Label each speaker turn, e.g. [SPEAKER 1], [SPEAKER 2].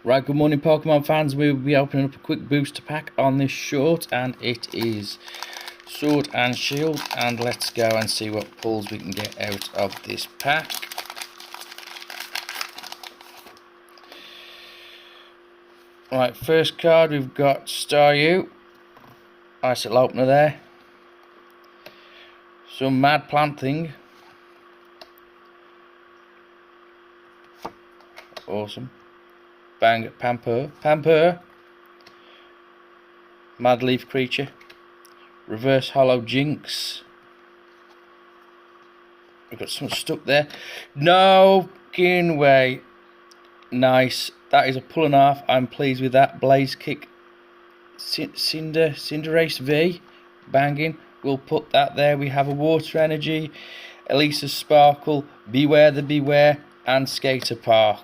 [SPEAKER 1] Right, good morning Pokemon fans. We will be opening up a quick booster pack on this short, and it is Sword and Shield, and let's go and see what pulls we can get out of this pack. Right, first card we've got Staryu. Nice little opener there. Some Mad Plant thing. Awesome. Bang, Pamper. Mad Leaf Creature. Reverse Hollow Jinx. We've got something stuck there. No fucking way. Nice. That is a pull and a half. I'm pleased with that. Blaze Kick. Cinderace V. Banging. We'll put that there. We have a Water Energy. Elisa Sparkle. Beware the Beware. And Skater Park.